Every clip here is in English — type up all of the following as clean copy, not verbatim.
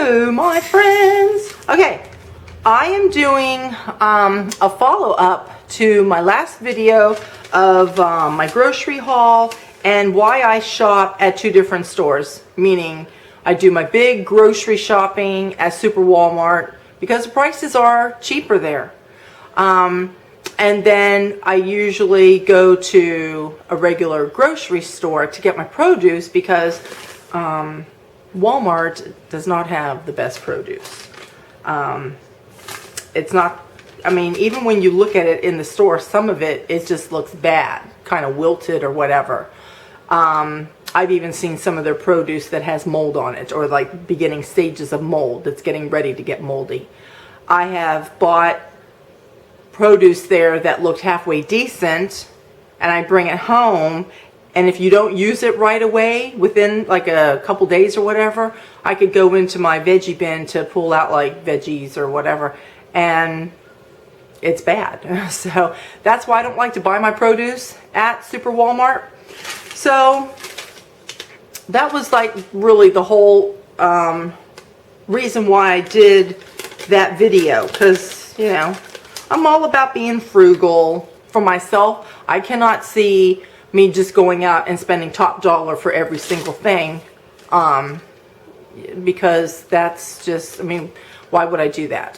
Hello, my friends. Okay, I am doing a follow-up to my last video of my grocery haul and why I shop at two different stores, meaning I do my big grocery shopping at Super Walmart because the prices are cheaper there. And then I usually go to a regular grocery store to get my produce because Walmart does not have the best produce. It's not, I mean, even when you look at it in the store, some of it just looks bad, kind of wilted or whatever. I've even seen some of their produce that has mold on it, or like beginning stages of mold that's getting ready to get moldy. I have bought produce there that looked halfway decent, and I bring it home, and if you don't use it right away, within like a couple days or whatever, I could go into my veggie bin to pull out like veggies or whatever, and it's bad. So that's why I don't like to buy my produce at Super Walmart. So that was like really the whole reason why I did that video, because, you know, I'm all about being frugal for myself. I cannot see me just going out and spending top dollar for every single thing, because that's just, I mean, why would I do that?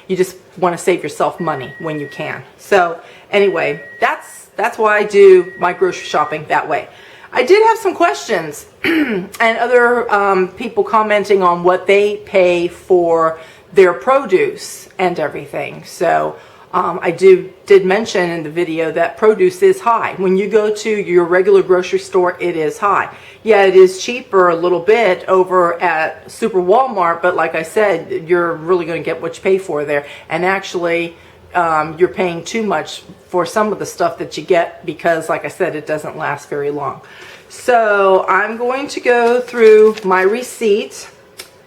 You just want to save yourself money when you can. So anyway, that's why I do my grocery shopping that way. I did have some questions and other people commenting on what they pay for their produce and everything. So I did mention in the video that produce is high. When you go to your regular grocery store, it is high. Yeah, it is cheaper a little bit over at Super Walmart, but like I said, you're really going to get what you pay for there. And actually, you're paying too much for some of the stuff that you get because, like I said, it doesn't last very long. So I'm going to go through my receipt,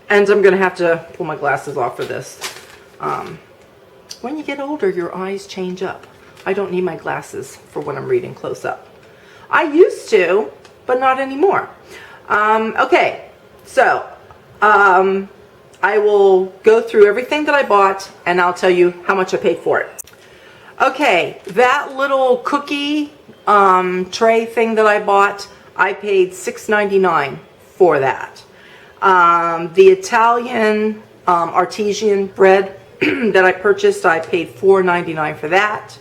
and I'm going to have to pull my glasses off for this. When you get older, your eyes change up. I don't need my glasses for when I'm reading close up. I used to, but not anymore. Okay, so I will go through everything that I bought, and I'll tell you how much I paid for it. Okay, that little cookie tray thing that I bought, I paid $6.99 for that. The Italian artesian bread that I purchased, I paid $4.99 for that.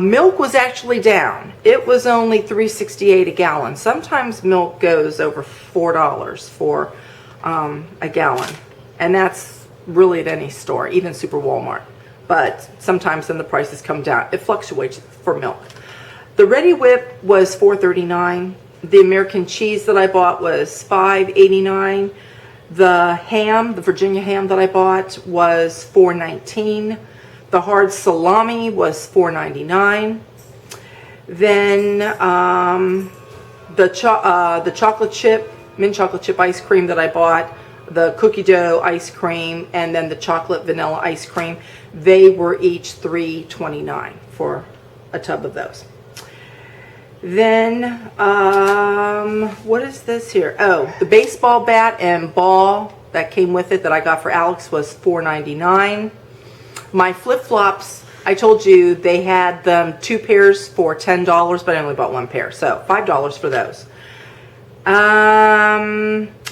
Milk was actually down. It was only $3.68 a gallon. Sometimes milk goes over $4 for a gallon, and that's really at any store, even Super Walmart. But sometimes then the prices come down. It fluctuates for milk. The Ready Whip was $4.39. The American cheese that I bought was $5.89. The ham, the Virginia ham that I bought, was $4.19. The hard salami was $4.99. Then the chocolate chip, mint chocolate chip ice cream that I bought, the cookie dough ice cream, and then the chocolate vanilla ice cream, they were each $3.29 for a tub of those. Then, what is this here? Oh, the baseball bat and ball that came with it that I got for Alex was $4.99. My flip-flops, I told you they had them 2 pairs for $10, but I only bought 1 pair, so $5 for those.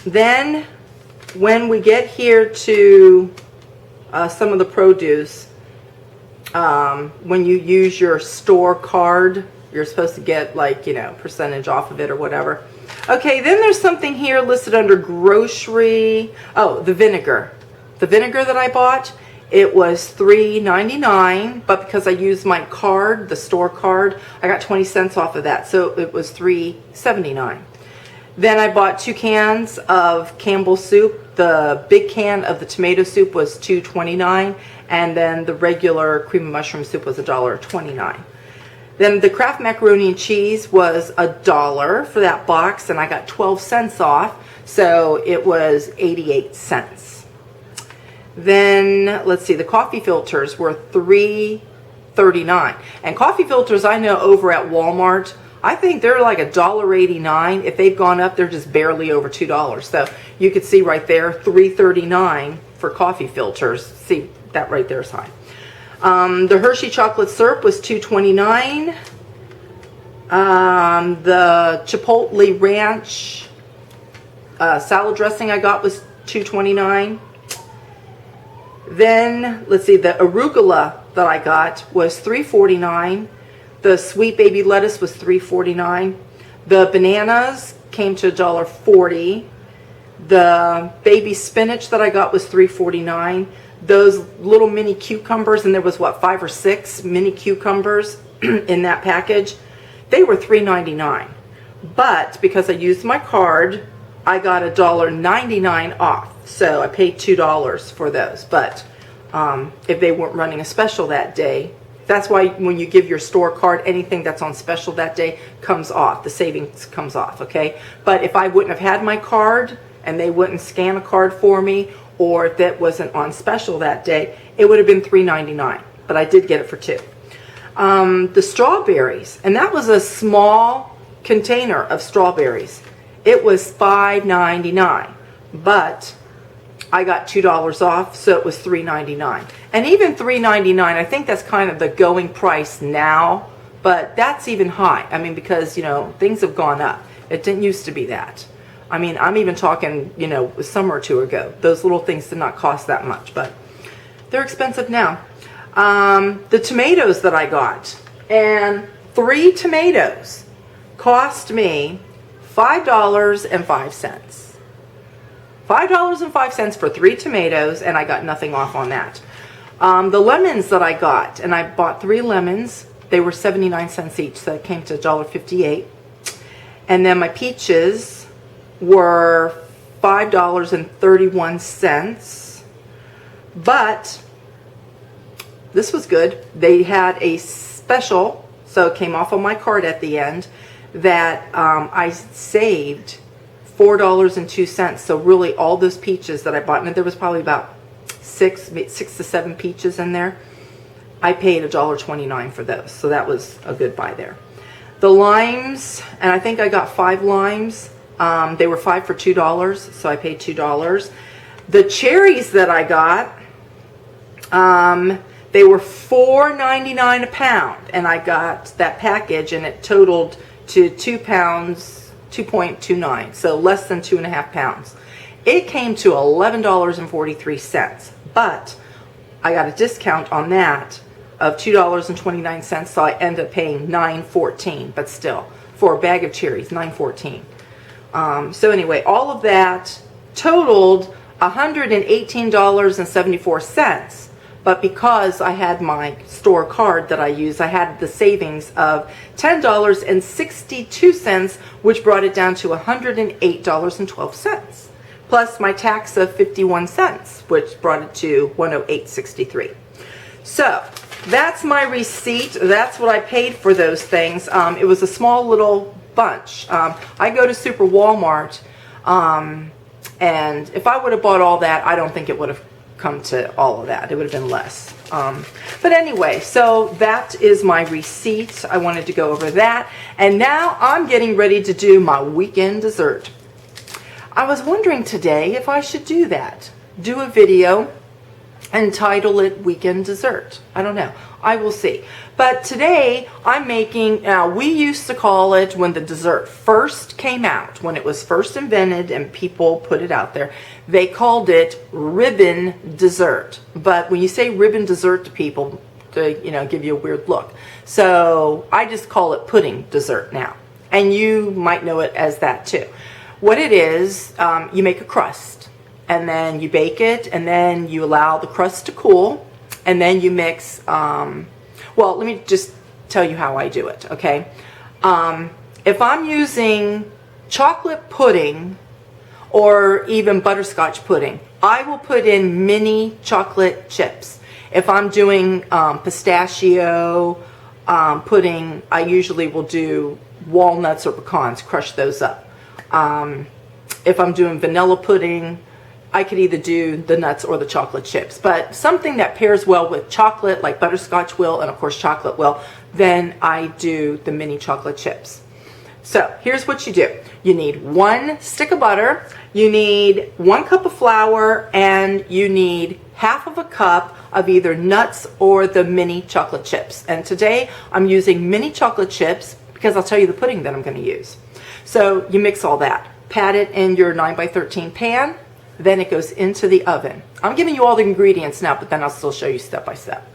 Then, when we get here to some of the produce, when you use your store card, you're supposed to get, like, you know, percentage off of it or whatever. Okay, then there's something here listed under grocery. Oh, the vinegar. The vinegar that I bought, it was $3.99, but because I used my card, the store card, I got 20 cents off of that, so it was $3.79. Then I bought 2 cans of Campbell's soup. The big can of the tomato soup was $2.29, and then the regular cream of mushroom soup was $1.29. Then the Kraft macaroni and cheese was $1 for that box, and I got 12 cents off, so it was 88 cents. Then, let's see, the coffee filters were $3.39. And coffee filters, I know over at Walmart, I think they're like $1.89. If they've gone up, they're just barely over $2. So you could see right there, $3.39 for coffee filters. See, that right there is high. The Hershey chocolate syrup was $2.29. The Chipotle Ranch salad dressing I got was $2.29. Then, let's see, the arugula that I got was $3.49. The sweet baby lettuce was $3.49. The bananas came to $1.40. The baby spinach that I got was $3.49. Those little mini cucumbers, and there was what, 5 or 6 mini cucumbers in that package, they were $3.99. But because I used my card, I got $1.99 off. So I paid $2 for those. But if they weren't running a special that day, that's why when you give your store card, anything that's on special that day comes off. The savings comes off, okay? But if I wouldn't have had my card and they wouldn't scan a card for me, or if that wasn't on special that day, it would have been $3.99. But I did get it for $2. The strawberries, and that was a small container of strawberries. It was $5.99, but I got $2 off, so it was $3.99. And even $3.99, I think that's kind of the going price now, but that's even high. I mean, because, you know, things have gone up. It didn't used to be that. I mean, I'm even talking, you know, a summer or two ago. Those little things did not cost that much, but they're expensive now. The tomatoes that I got, and 3 tomatoes cost me $5.05. $5.05 for 3 tomatoes, and I got nothing off on that. The lemons that I got, and I bought 3 lemons, they were 79 cents each, so it came to $1.58. And then my peaches were $5.31. But this was good. They had a special, so it came off on my card at the end, that I saved $4.02. So really all those peaches that I bought, and there was probably about 6 to 7 peaches in there, I paid $1.29 for those. So that was a good buy there. The limes, and I think I got 5 limes. They were 5 for $2, so I paid $2. The cherries that I got, they were $4.99 a pound, and I got that package, and it totaled to 2 pounds, 2.29, so less than 2.5 pounds. It came to $11.43, but I got a discount on that of $2.29, so I ended up paying $9.14, but still, for a bag of cherries, $9.14. So anyway, all of that totaled $118.74. But because I had my store card that I used, I had the savings of $10.62, which brought it down to $108.12, plus my tax of 51 cents, which brought it to $108.63. So that's my receipt. That's what I paid for those things. It was a small little bunch. I go to Super Walmart, and if I would have bought all that, I don't think it would have come to all of that. It would have been less. But anyway, so that is my receipt. I wanted to go over that. And now I'm getting ready to do my weekend dessert. I was wondering today if I should do that. Do a video and title it Weekend Dessert. I don't know. I will see. But today I'm making, we used to call it, when the dessert first came out, when it was first invented and people put it out there, they called it ribbon dessert. But when you say ribbon dessert to people, they, give you a weird look. So I just call it pudding dessert now. And you might know it as that too. What it is, you make a crust, and then you bake it, and then you allow the crust to cool, and then you mix, well, let me just tell you how I do it, okay? If I'm using chocolate pudding or even butterscotch pudding, I will put in mini chocolate chips. If I'm doing pistachio pudding, I usually will do walnuts or pecans, crush those up. If I'm doing vanilla pudding, I could either do the nuts or the chocolate chips. But something that pairs well with chocolate, like butterscotch will, and of course chocolate will, then I do the mini chocolate chips. So here's what you do. You need 1 stick of butter, you need 1 cup of flour, and you need half of a cup of either nuts or the mini chocolate chips. And today I'm using mini chocolate chips because I'll tell you the pudding that I'm going to use. So you mix all that. Pat it in your 9x13 pan. Then it goes into the oven. I'm giving you all the ingredients now, but then I'll still show you step by step.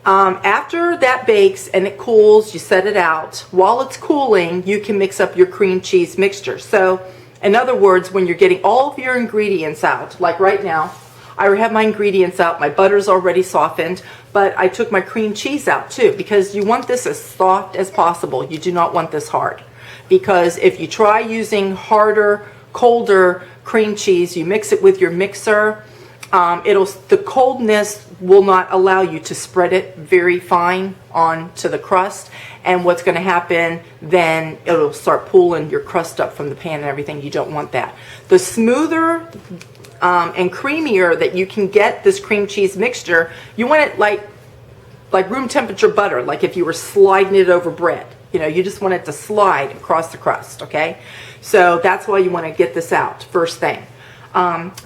After that bakes and it cools, you set it out. While it's cooling, you can mix up your cream cheese mixture. So, in other words, when you're getting all of your ingredients out, like right now, I have my ingredients out, my butter's already softened, but I took my cream cheese out too, because you want this as soft as possible. You do not want this hard. Because if you try using harder, colder cream cheese, you mix it with your mixer, the coldness will not allow you to spread it very fine onto the crust, and what's going to happen then, it'll start pulling your crust up from the pan and everything. You don't want that. The smoother and creamier that you can get this cream cheese mixture, you want it like room temperature butter, like if you were sliding it over bread. You know, you just want it to slide across the crust, okay? So that's why you want to get this out first thing.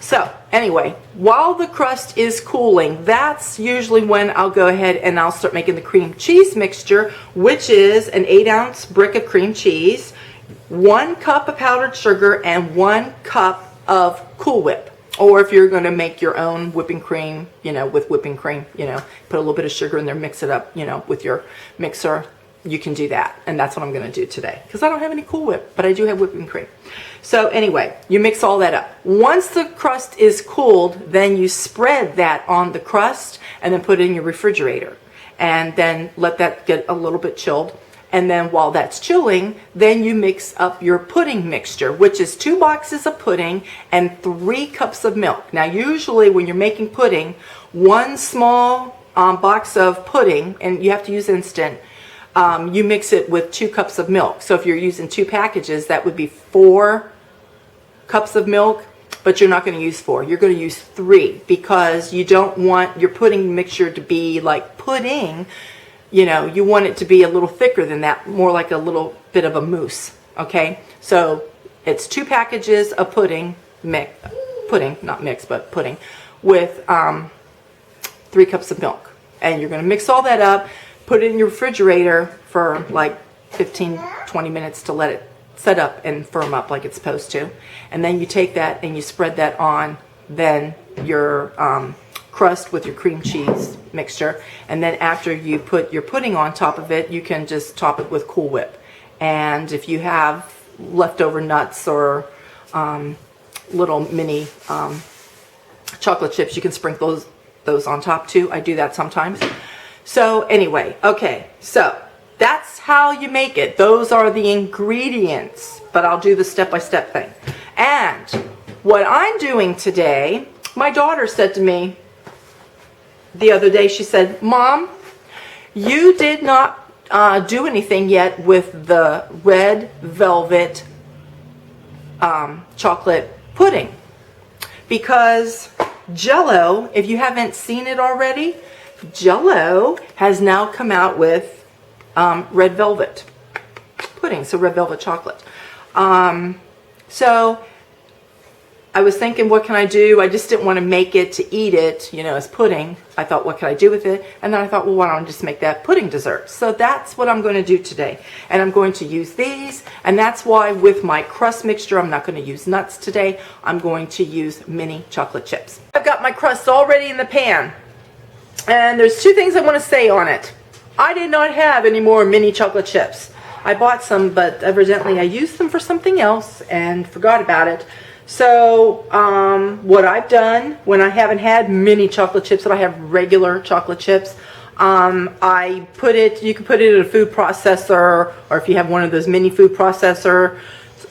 So anyway, while the crust is cooling, that's usually when I'll go ahead and I'll start making the cream cheese mixture, which is an 8-ounce brick of cream cheese, 1 cup of powdered sugar, and 1 cup of Cool Whip. Or if you're going to make your own whipping cream, you know, with whipping cream, you know, put a little bit of sugar in there, mix it up, you know, with your mixer. You can do that, and that's what I'm going to do today because I don't have any Cool Whip, but I do have whipping cream. So anyway, you mix all that up. Once the crust is cooled, then you spread that on the crust and then put it in your refrigerator and then let that get a little bit chilled. And then while that's chilling, then you mix up your pudding mixture, which is 2 boxes of pudding and 3 cups of milk. Now usually when you're making pudding, 1 small box of pudding, and you have to use instant, you mix it with 2 cups of milk. So if you're using 2 packages, that would be 4 cups of milk, but you're not going to use 4. You're going to use 3 because you don't want your pudding mixture to be like pudding. You know, you want it to be a little thicker than that, more like a little bit of a mousse, okay? So it's 2 packages of pudding, not mix, but pudding, with 3 cups of milk. And you're going to mix all that up. Put it in your refrigerator for like 15-20 minutes to let it set up and firm up like it's supposed to. And then you take that and you spread that on then your crust with your cream cheese mixture. And then after you put your pudding on top of it, you can just top it with Cool Whip. And if you have leftover nuts or little mini chocolate chips, you can sprinkle those on top too. I do that sometimes. So anyway, okay, so that's how you make it. Those are the ingredients, but I'll do the step-by-step thing. And what I'm doing today, my daughter said to me the other day, she said, Mom, you did not do anything yet with the red velvet chocolate pudding. Because Jell-O, if you haven't seen it already, Jell-O has now come out with red velvet pudding, so red velvet chocolate. So I was thinking, what can I do? I just didn't want to make it to eat it, you know, as pudding. I thought, what can I do with it? And then I thought, well, why don't I just make that pudding dessert? So that's what I'm going to do today. And I'm going to use these, and that's why with my crust mixture, I'm not going to use nuts today. I'm going to use mini chocolate chips. I've got my crust already in the pan. And there's 2 things I want to say on it. I did not have any more mini chocolate chips. I bought some, but evidently I used them for something else and forgot about it. So what I've done when I haven't had mini chocolate chips, but I have regular chocolate chips, I put it, you can put it in a food processor, or if you have one of those mini food processor,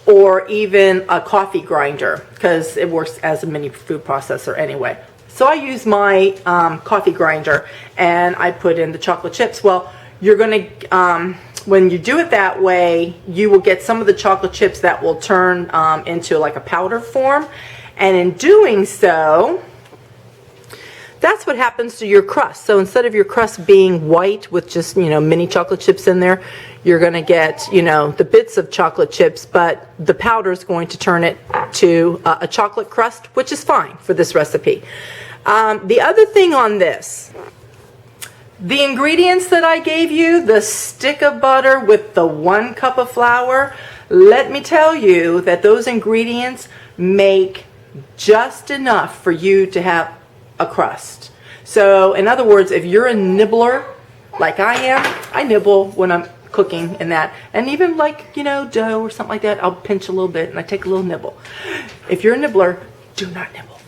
or even a coffee grinder, because it works as a mini food processor anyway. So I use my coffee grinder and I put in the chocolate chips. Well, you're going to, when you do it that way, you will get some of the chocolate chips that will turn into like a powder form. And in doing so, that's what happens to your crust. So instead of your crust being white with just, you know, mini chocolate chips in there, you're going to get, you know, the bits of chocolate chips, but the powder is going to turn it to a chocolate crust, which is fine for this recipe. The other thing on this, the ingredients that I gave you, the stick of butter with the 1 cup of flour, let me tell you that those ingredients make just enough for you to have a crust. So in other words, if you're a nibbler like I am, I nibble when I'm cooking and that, and even like, you know, dough or something like that, I'll pinch a little bit and I take a little nibble. If you're a nibbler, do not nibble.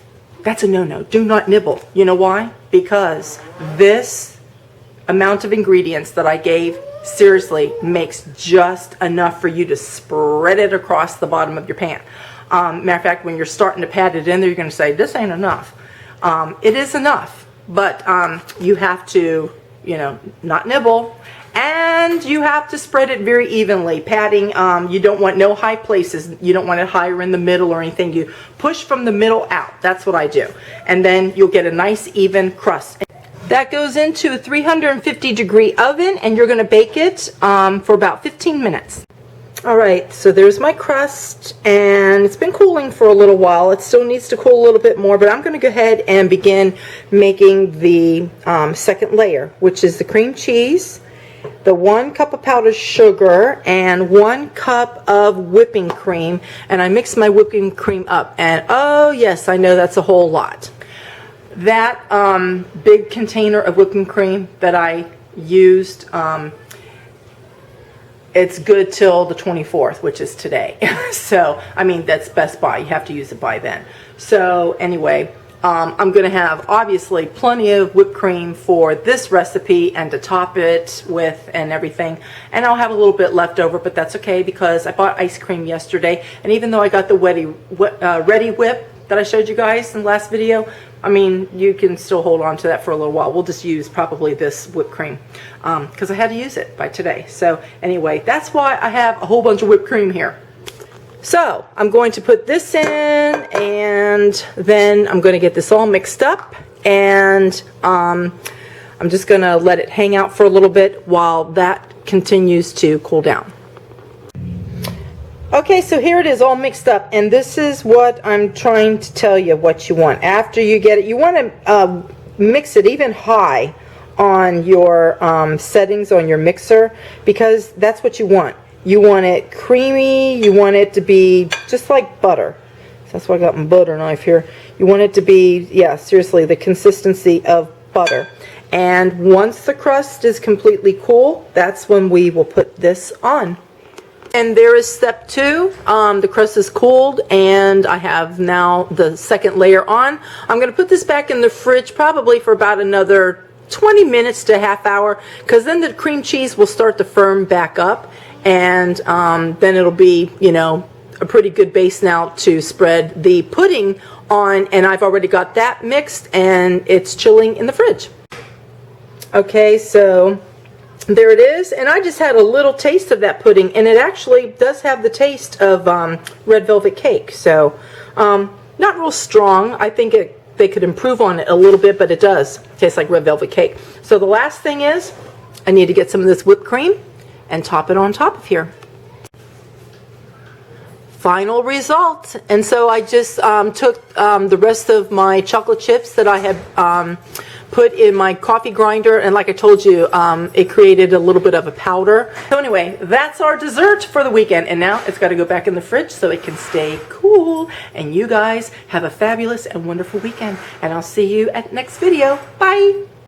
That's a no-no. Do not nibble. You know why? Because this amount of ingredients that I gave seriously makes just enough for you to spread it across the bottom of your pan. Matter of fact, when you're starting to pat it in there, you're going to say, this ain't enough. It is enough, but you have to, you know, not nibble, and you have to spread it very evenly. Patting, you don't want no high places. You don't want it higher in the middle or anything. You push from the middle out. That's what I do. And then you'll get a nice even crust. That goes into a 350-degree oven, and you're going to bake it for about 15 minutes. All right, so there's my crust, and it's been cooling for a little while. It still needs to cool a little bit more, but I'm going to go ahead and begin making the second layer, which is the cream cheese, the 1 cup of powdered sugar, and 1 cup of whipping cream. And I mix my whipping cream up, and oh yes, I know that's a whole lot. That big container of whipping cream that I used, it's good till the 24th, which is today. So, I mean, that's Best Buy. You have to use it by then. So, anyway, I'm going to have, obviously, plenty of whipped cream for this recipe and to top it with and everything. And I'll have a little bit left over, but that's okay because I bought ice cream yesterday. And even though I got the Ready Whip that I showed you guys in the last video, I mean, you can still hold on to that for a little while. We'll just use probably this whipped cream because I had to use it by today. So anyway, that's why I have a whole bunch of whipped cream here. So I'm going to put this in, and then I'm going to get this all mixed up, and I'm just going to let it hang out for a little bit while that continues to cool down. Okay, so here it is all mixed up, and this is what I'm trying to tell you what you want. After you get it, you want to mix it even high on your settings on your mixer, because that's what you want. You want it creamy, you want it to be just like butter. So that's why I got my butter knife here. You want it to be, yeah, seriously, the consistency of butter. And once the crust is completely cool, that's when we will put this on. And there is step 2. The crust is cooled, and I have now the second layer on. I'm going to put this back in the fridge probably for about another 20 minutes to a half hour, because then the cream cheese will start to firm back up, and then it'll be, you know, a pretty good base now to spread the pudding on, and I've already got that mixed, and it's chilling in the fridge. Okay, so there it is, and I just had a little taste of that pudding, and it actually does have the taste of red velvet cake. So not real strong. I think they could improve on it a little bit, but it does taste like red velvet cake. So the last thing is I need to get some of this whipped cream and top it on top of here. Final result. And so I just took the rest of my chocolate chips that I had put in my coffee grinder, and like I told you, it created a little bit of a powder. So anyway, that's our dessert for the weekend, and now it's got to go back in the fridge so it can stay cool. And you guys have a fabulous and wonderful weekend, and I'll see you at next video. Bye.